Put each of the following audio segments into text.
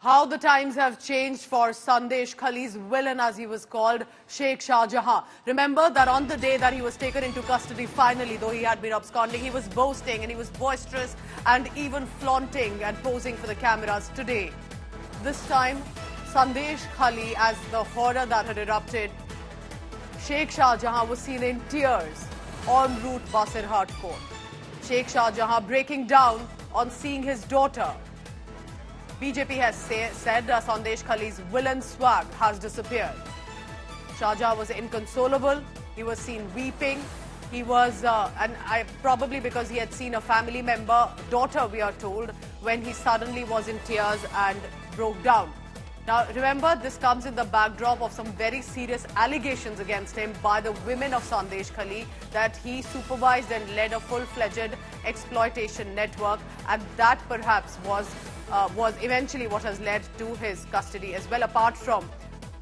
How the times have changed for Sandeshkhali's villain, as he was called, Sheikh Shah Jahan. Remember that on the day that he was taken into custody finally, though he had been absconding, he was boasting and he was boisterous and even flaunting and posing for the cameras. Today, this time, Sandeshkhali, as the horror that had erupted, Sheikh Shah Jahan was seen in tears en route Basirhat court. Sheikh Shah Jahan breaking down on seeing his daughter. BJP has said Sandeshkhali's villain swag has disappeared. Shah Jahan was inconsolable. He was seen weeping. He was, probably because he had seen a family member, daughter we are told, when he suddenly was in tears and broke down. Now, remember, this comes in the backdrop of some very serious allegations against him by the women of Sandeshkhali that he supervised and led a full-fledged exploitation network, and that perhaps was eventually what has led to his custody as well, apart from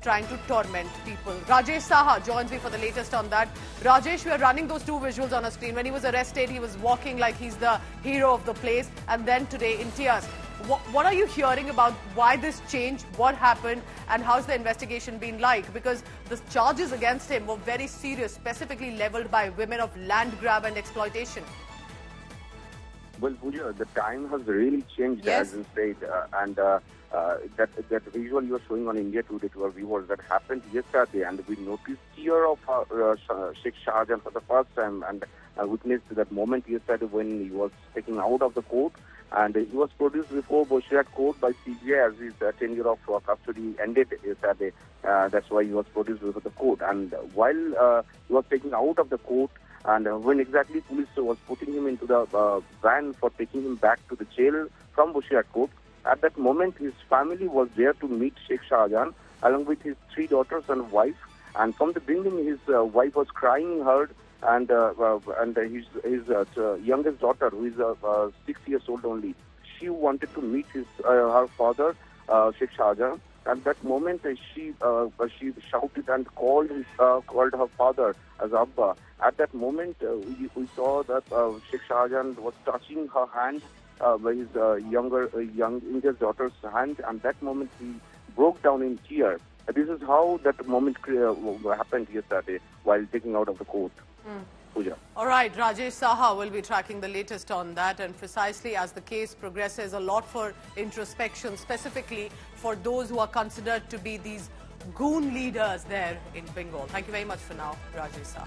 trying to torment people. Rajesh Saha joins me for the latest on that. Rajesh, we are running those two visuals on a screen. When he was arrested, he was walking like he's the hero of the place, and then today in tears. What are you hearing about why this change, what happened, and how's the investigation been like? Because the charges against him were very serious, specifically leveled by women of land grab and exploitation. Well, Pooja, the time has really changed, yes, as you said, and that visual you are showing on India Today to our viewers, that happened yesterday, and we noticed here of Sheikh Shah Jahan for the first time, and witnessed that moment yesterday when he was taken out of the court, and he was produced before Basirhat court by CBI as his tenure of custody ended yesterday. That's why he was produced before the court, and while he was taken out of the court, and when exactly police was putting him into the van for taking him back to the jail from Basirhat court, at that moment his family was there to meet Sheikh Shah Jahan along with his 3 daughters and wife. And from the beginning, his wife was crying hard, and his youngest daughter, who is 6 years old only, she wanted to meet her father, Sheikh Shah Jahan. At that moment, she shouted and called her father as Abba. At that moment, we saw that Sheikh Shah Jahan was touching her hand, his youngest daughter's hand, and that moment he broke down in tears. This is how that moment happened yesterday while taking out of the court. Pooja. All right, Rajesh Saha will be tracking the latest on that, and precisely as the case progresses, a lot for introspection, specifically for those who are considered to be these goon leaders there in Bengal. Thank you very much for now, Rajesh Saha.